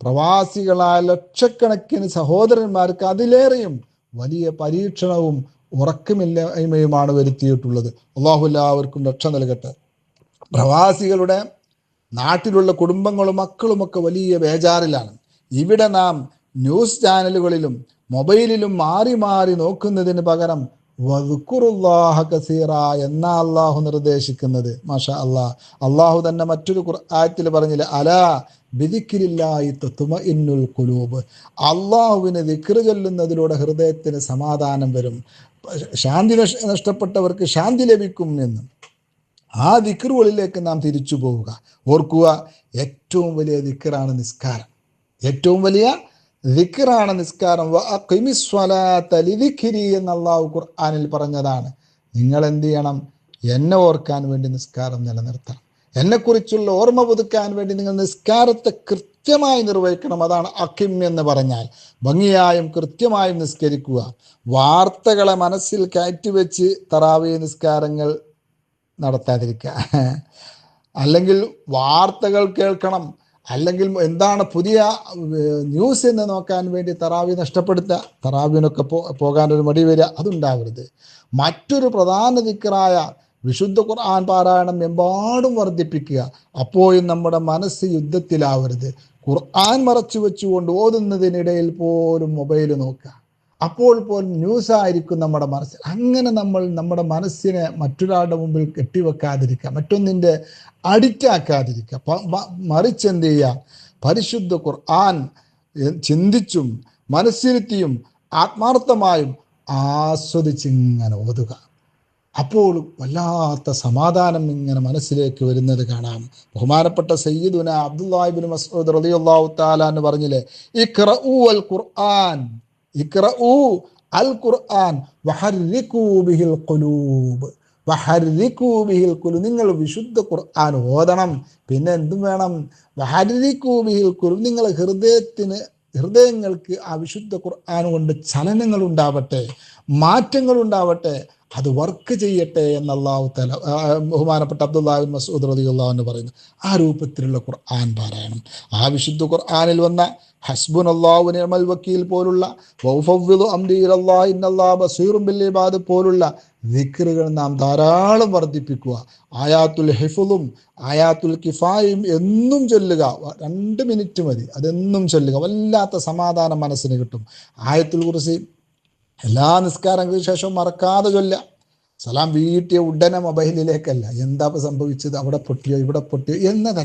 പ്രവാസികളായ ലക്ഷക്കണക്കിന് സഹോദരന്മാർക്ക് അതിലേറെയും വലിയ പരീക്ഷണവും ഉറക്കമില്ലായ്മയുമാണ് വരുത്തിയിട്ടുള്ളത്. അള്ളാഹു എല്ലാവർക്കും രക്ഷ നൽകട്ടെ. പ്രവാസികളുടെ നാട്ടിലുള്ള കുടുംബങ്ങളും മക്കളുമൊക്കെ വലിയ ബേജാറിലാണ്. ഇവിടെ നാം ന്യൂസ് ചാനലുകളിലും മൊബൈലിലും മാറി മാറി നോക്കുന്നതിന് പകരം വദ്കുറുല്ലാഹ കസീറ എന്നാ അള്ളാഹു നിർദ്ദേശിക്കുന്നത്. മാഷാ അള്ളാഹ്. അള്ളാഹു തന്നെ മറ്റൊരു ആയത്തിൽ പറഞ്ഞില്ലേ, അലാ ബിദിക്രില്ലാഹി തത്മഇന്നുൽ ഖുലൂബ്. അള്ളാഹുവിനെ ദിക്ർ ചൊല്ലുന്നതിലൂടെ ഹൃദയത്തിന് സമാധാനം വരും, ശാന്തി നഷ്ടപ്പെട്ടവർക്ക് ശാന്തി ലഭിക്കും എന്ന്. ആ ദിക്റുകളിലേക്ക് നാം തിരിച്ചു പോവുക. ഓർക്കുക, ഏറ്റവും വലിയ ദിക്റാണ് നിസ്കാരം. ഏറ്റവും വലിയ ദിക്റാണ് നിസ്കാരം. വഅഖിമിസ്സലാത ലിദിക്രി എന്ന് അല്ലാഹു ഖുർആനിൽ പറഞ്ഞതാണ്. നിങ്ങൾ എന്ത് ചെയ്യണം? എന്നെ ഓർക്കാൻ വേണ്ടി നിസ്കാരം നിലനിർത്തണം. എന്നെക്കുറിച്ചുള്ള ഓർമ്മ പുതുക്കാൻ വേണ്ടി നിങ്ങൾ നിസ്കാരത്തെ കൃത്യമായി നിർവഹിക്കണം. അതാണ് അഖിം എന്ന് പറഞ്ഞാൽ. ഭംഗിയായും കൃത്യമായും നിസ്കരിക്കുക. വാർത്തകളെ മനസ്സിൽ കയറ്റിവെച്ച് തറാവീഹ് നിസ്കാരങ്ങൾ നടത്താതിരിക്കുക. അല്ലെങ്കിൽ വാർത്തകൾ കേൾക്കണം, അല്ലെങ്കിൽ എന്താണ് പുതിയ ന്യൂസ് എന്ന് നോക്കാൻ വേണ്ടി തറാവി നഷ്ടപ്പെടുത്തുക. തറാവിനൊക്കെ പോകാനൊരു മടി വരിക, അതുണ്ടാവരുത്. മറ്റൊരു പ്രധാന ദിക്റായ വിശുദ്ധ ഖുർആൻ പാരായണം എമ്പാടും വർദ്ധിപ്പിക്കുക. അപ്പോഴും നമ്മുടെ മനസ്സ് യുദ്ധത്തിലാവരുത്. ഖുർആൻ മറച്ചു വെച്ചുകൊണ്ട് ഓതുന്നതിനിടയിൽ പോലും മൊബൈൽ നോക്കുക. അപ്പോൾ പോലും ന്യൂസായിരിക്കും നമ്മുടെ മനസ്സിൽ. അങ്ങനെ നമ്മൾ നമ്മുടെ മനസ്സിനെ മറ്റൊരാളുടെ മുമ്പിൽ കെട്ടിവെക്കാതിരിക്കുക, മറ്റൊന്നിൻ്റെ അഡിക്റ്റാക്കാതിരിക്കുക. മറിച്ച് എന്ത് ചെയ്യുക? പരിശുദ്ധ ഖുർആൻ ചിന്തിച്ചും മനസ്സിരുത്തിയും ആത്മാർത്ഥമായും ആസ്വദിച്ചിങ്ങനെ ഓതുക. അപ്പോൾ വല്ലാത്ത സമാധാനം ഇങ്ങനെ മനസ്സിലേക്ക് വരുന്നത് കാണാം. ബഹുമാനപ്പെട്ട സയ്യിദുന അബ്ദുല്ലാഹി ഇബ്നു മസ്ഊദ് റളിയല്ലാഹു തആല എന്ന് പറഞ്ഞില്ലേ, ഇഖ്റഊ അൽ ഖുർആൻ, ഇഖ്റഊ അൽ ഖുർആൻ വഹർരികൂ ബിഹിൽ ഖുലൂബ്, വഹർരികൂ ബിഹിൽ ഖുലൂബ്. നിങ്ങൾ വിശുദ്ധ ഖുർആൻ ഓതണം. പിന്നെ എന്തും വേണം? വഹർരികൂ ബിഹിൽ ഖുലൂബ്. നിങ്ങൾ ഹൃദയങ്ങൾക്ക് ആ വിശുദ്ധ ഖുർആൻ കൊണ്ട് ചലനങ്ങൾ ഉണ്ടാവട്ടെ, മാറ്റങ്ങൾ ഉണ്ടാവട്ടെ, അത് വർക്ക് ചെയ്യട്ടെ എന്ന് അല്ലാഹു തആല ബഹുമാനപ്പെട്ട അബ്ദുല്ലാഹി ഇബ്നു മസ്ഊദ് റളിയല്ലാഹു അൻഹു പറയുന്നു. ആ രൂപത്തിലുള്ള ഖുർആൻ പാരായണം. ആ വിശുദ്ധ ഖുർആനിൽ വന്ന ഹസ്ബുനല്ലാഹു വനിഅമൽ വക്കീൽ പോലുള്ള വൗഫവ്വിദു അംരി ഇലല്ലാഹി ഇന്നല്ലാഹ ബസീറും ബിൽ ഇബാദ് പോലുള്ള ദിക്റുകൾ നാം ധാരാളം വർദ്ധിപ്പിക്കുക. ആയാത്തുൽ ഹിഫ്ളും ആയാത്തുൽ കിഫായും എന്നും ചൊല്ലുക. 2 മിനിറ്റ് മതി, അതെന്നും ചൊല്ലുക. വല്ലാത്ത സമാധാനം മനസ്സിന് കിട്ടും. ആയത്തുൽ കുർസി എല്ലാ നിസ്കാരങ്ങൾക്ക് ശേഷം മറക്കാതെ ചൊല്ലുക. സലാം വീട്ടിയ ഉടനെ മൊബൈലിലേക്കല്ല, എന്താ സംഭവിച്ചത്, അവിടെ പൊട്ടിയോ ഇവിടെ പൊട്ടിയോ എന്നതല്ല.